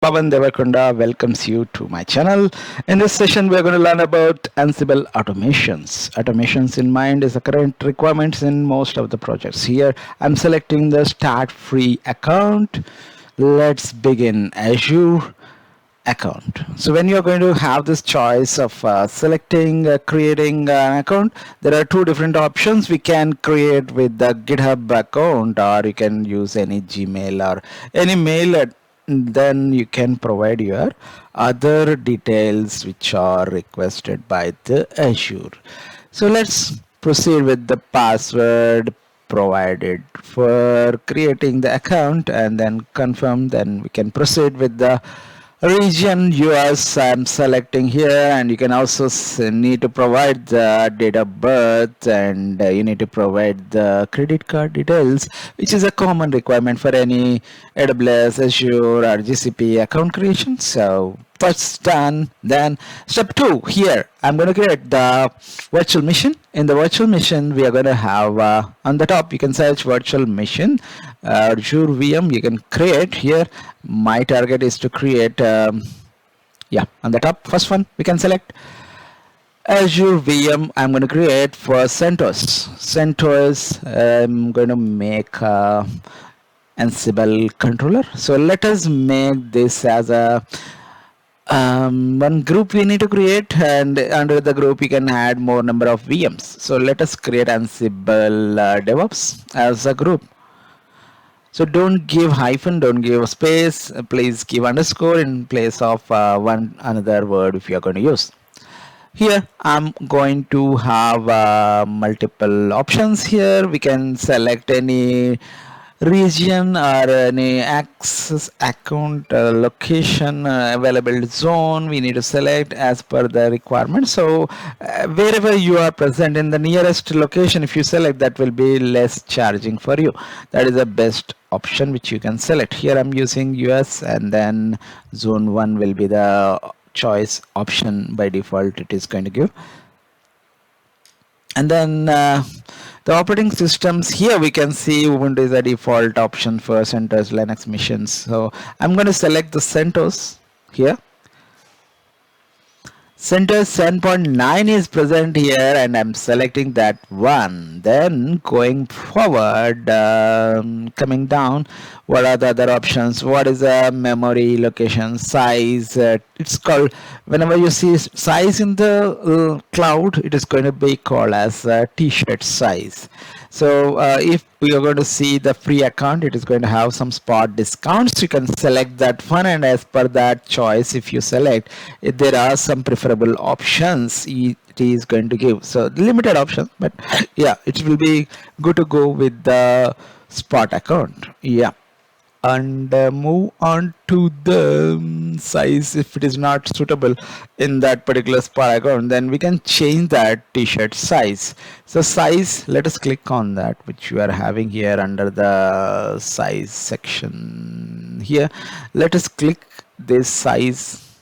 Pavan welcomes you to my channel. In this session, we are going to learn about Ansible automations. Automations in mind is the current requirements in most of the projects. Here, I'm selecting the start free account. Let's begin Azure account. So when you're going to have this choice of selecting creating an account, there are two different options. We can create with the GitHub account, or you can use any Gmail or any mail. Then you can provide your other details which are requested by the Azure. So let's proceed with the password provided for creating the account and then confirm. Then we can proceed with the region US I'm selecting here, and you can also need to provide the date of birth, and you need to provide the credit card details, which is a common requirement for any AWS, Azure or GCP account creation. So first done. Then step 2, here I'm going to create the virtual machine. In the virtual machine, we are going to have on the top you can search virtual machine, Azure VM you can create. Here my target is to create on the top, first one we can select Azure VM. I'm going to create for CentOS. I'm going to make Ansible controller. So let us make this as a one group we need to create, and under the group you can add more number of VMs. So let us create Ansible DevOps as a group. So don't give hyphen, don't give space, please give underscore in place of one another word if you are going to use. Here I'm going to have multiple options. Here we can select any region or any access account location available zone we need to select as per the requirement. So wherever you are present in the nearest location, if you select, that will be less charging for you. That is the best option which you can select. Here I'm using US, and then zone 1 will be the choice option by default it is going to give. And then the operating systems, here we can see Ubuntu is a default option for CentOS Linux machines. So I'm going to select the CentOS here. CentOS 7.9 is present here, and I'm selecting that one. Then going forward, coming down, what are the other options? What is the memory location size? It's called, whenever you see size in the cloud, it is going to be called as t-shirt size. So if we are going to see the free account, it is going to have some spot discounts. You can select that one, and as per that choice, if you select, if there are some preferable options it is going to give. So limited options, but yeah, it will be good to go with the spot account. Yeah. And move on to the size. If it is not suitable in that particular spot account, then we can change that t-shirt size. So size, let us click on that which you are having here under the size section. Here let us click this size,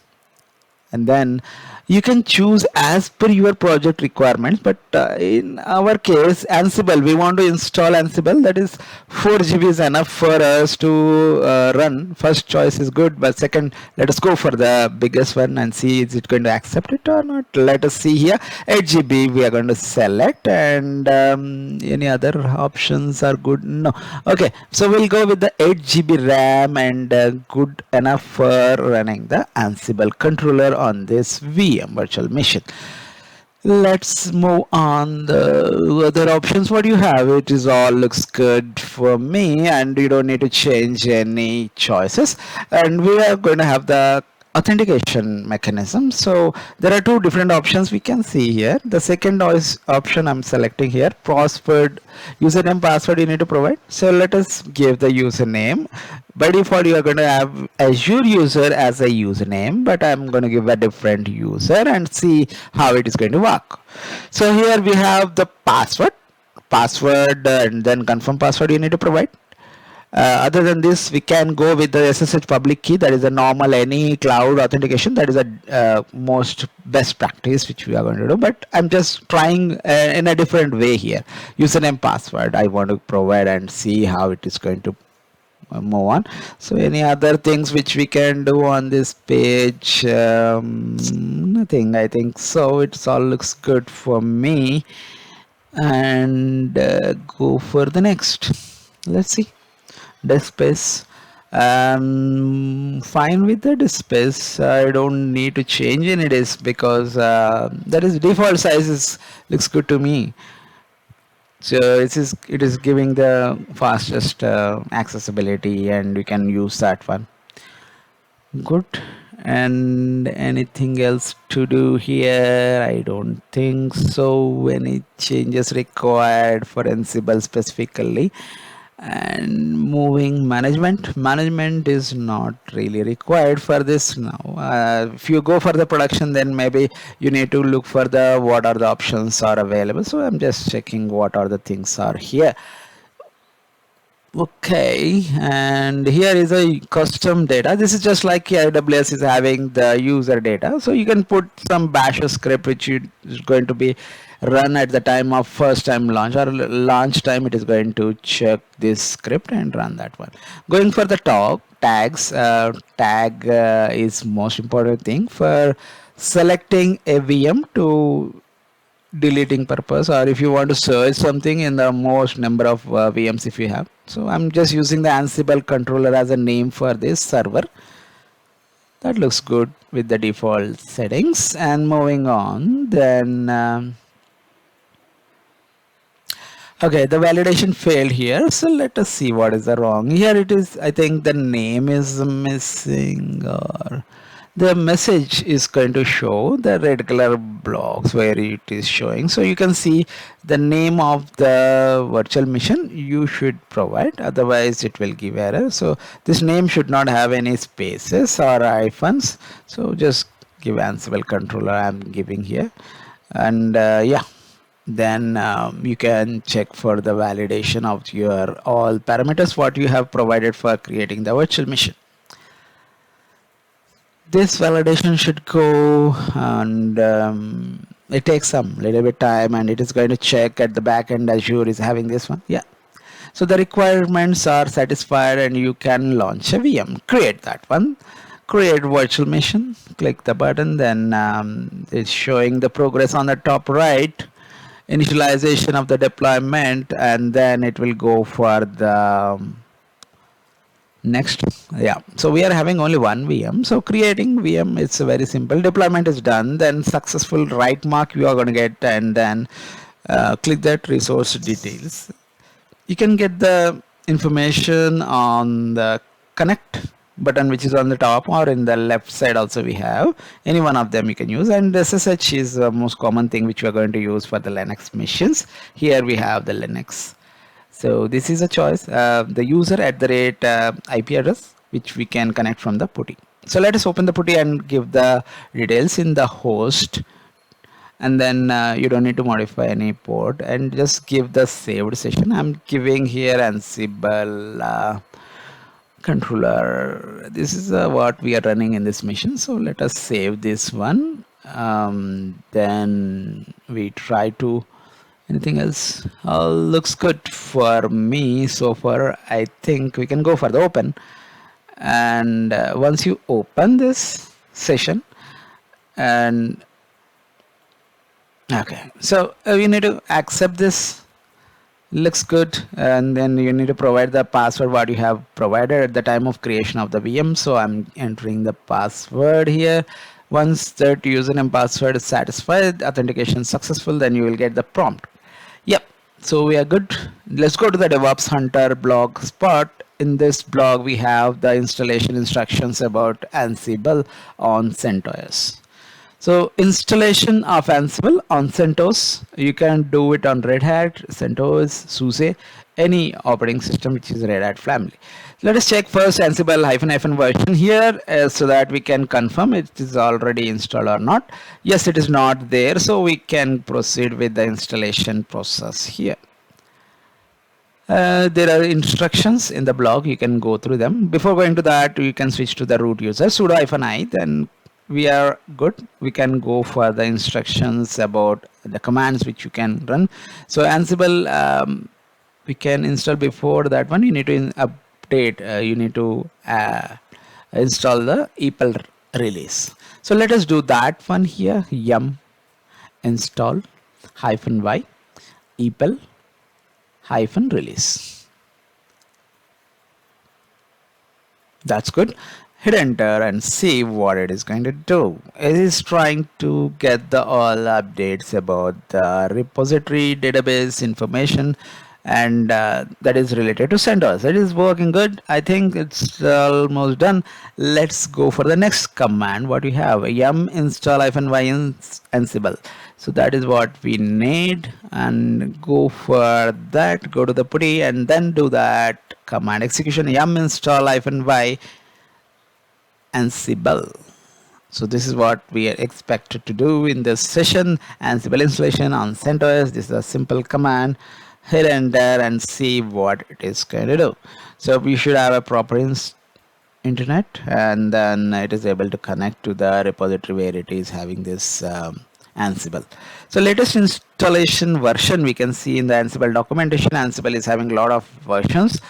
and then you can choose as per your project requirements. But in our case, Ansible, we want to install Ansible, that is 4 GB is enough for us to run. First choice is good, but second, let us go for the biggest one and see is it going to accept it or not. Let us see here, 8 GB we are going to select, and any other options are good? No. Okay, so we'll go with the 8 GB RAM, and good enough for running the Ansible controller on this VM virtual machine. Let's move on the other options. What you have, it is all looks good for me, and you don't need to change any choices. And we are going to have the authentication mechanism. So there are two different options we can see here. The second option I'm selecting here, password, username, password you need to provide. So let us give the username. By default you are going to have Azure user as a username, but I'm going to give a different user and see how it is going to work. So here we have the password, and then confirm password you need to provide. Other than this, we can go with the SSH public key. That is a normal any cloud authentication. That is a most best practice which we are going to do, but I'm just trying in a different way here. Username, password I want to provide and see how it is going to move on. So any other things which we can do on this page? Nothing, I think so. It all looks good for me. And go for the next. Let's see. Disk space. Fine with the disk space. I don't need to change any disk because that is default sizes looks good to me. So it is giving the fastest accessibility, and we can use that one. Good. And anything else to do here? I don't think so. Any changes required for Ansible specifically? And moving management is not really required for this now. If you go for the production, then maybe you need to look for the what are the options are available. So I'm just checking what are the things are here. Okay, and here is a custom data. This is just like AWS is having the user data. So you can put some bash script which is going to be run at the time of first time launch or launch time. It is going to check this script and run that one. Going for the tags, tag is most important thing for selecting a VM to deleting purpose, or if you want to search something in the most number of VMs if you have. So I'm just using the Ansible controller as a name for this server. That looks good with the default settings. And moving on, then okay, the validation failed here, so let us see what is the wrong. Here it is, I think the name is missing, or the message is going to show the red color blocks where it is showing. So you can see the name of the virtual machine you should provide, otherwise it will give error. So this name should not have any spaces or hyphens. So just give Ansible controller I'm giving here, and yeah, then you can check for the validation of your all parameters what you have provided for creating the virtual machine. This validation should go, and it takes some little bit time, and it is going to check at the back end. Azure is having this one. Yeah, so the requirements are satisfied and you can launch a VM. Create that one, create virtual machine, click the button, then it's showing the progress on the top right, initialization of the deployment, and then it will go for the next. Yeah, so we are having only one VM. So creating VM, it's very simple. Deployment is done, then successful write mark you are going to get, and then click that resource details. You can get the information on the connect button which is on the top, or in the left side also we have. Any one of them you can use, and SSH is the most common thing which we are going to use for the Linux machines. Here we have the Linux. So this is a choice, the user @ IP address which we can connect from the putty. So let us open the putty and give the details in the host, and then you don't need to modify any port, and just give the saved session. I'm giving here Ansible controller. This is what we are running in this mission. So let us save this one. Then we try to anything else. Looks good for me so far. I think we can go for the open, and once you open this session, and okay, so you need to accept this. Looks good, and then you need to provide the password what you have provided at the time of creation of the VM. So I'm entering the password here. Once that username password is satisfied, authentication successful, then you will get the prompt. Yep, so we are good. Let's go to the DevOps Hunter blog spot. In this blog we have the installation instructions about Ansible on CentOS. So installation of Ansible on CentOS, you can do it on Red Hat, CentOS, SUSE, any operating system which is Red Hat family. Let us check first Ansible ---- version here so that we can confirm it is already installed or not. Yes, it is not there, so we can proceed with the installation process here. There are instructions in the blog, you can go through them. Before going to that, you can switch to the root user, sudo -i, then we are good. We can go for the instructions about the commands which you can run. So Ansible we can install. Before that one, you need to update, you need to install the epel-release. So let us do that one here. Yum install -y epel-release. That's good. Hit enter and see what it is going to do. It is trying to get the all updates about the repository database information, and that is related to CentOS. It is working good. I think it's almost done. Let's go for the next command. What we have, yum install -y Ansible. So that is what we need, and go for that. Go to the putty and then do that command execution, yum install -y Ansible. So this is what we are expected to do in this session. Ansible installation on CentOS. This is a simple command. Hit enter and see what it is going to do. So we should have a proper internet, and then it is able to connect to the repository where it is having this Ansible. So latest installation version we can see in the Ansible documentation. Ansible is having a lot of versions.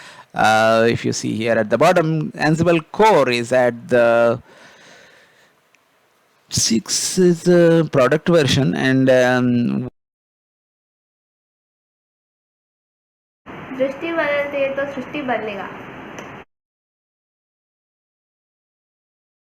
If you see here at the bottom, Ansible core is at the 6 is the product version, and दृष्टि बदलते तो सृष्टि बदलेगा.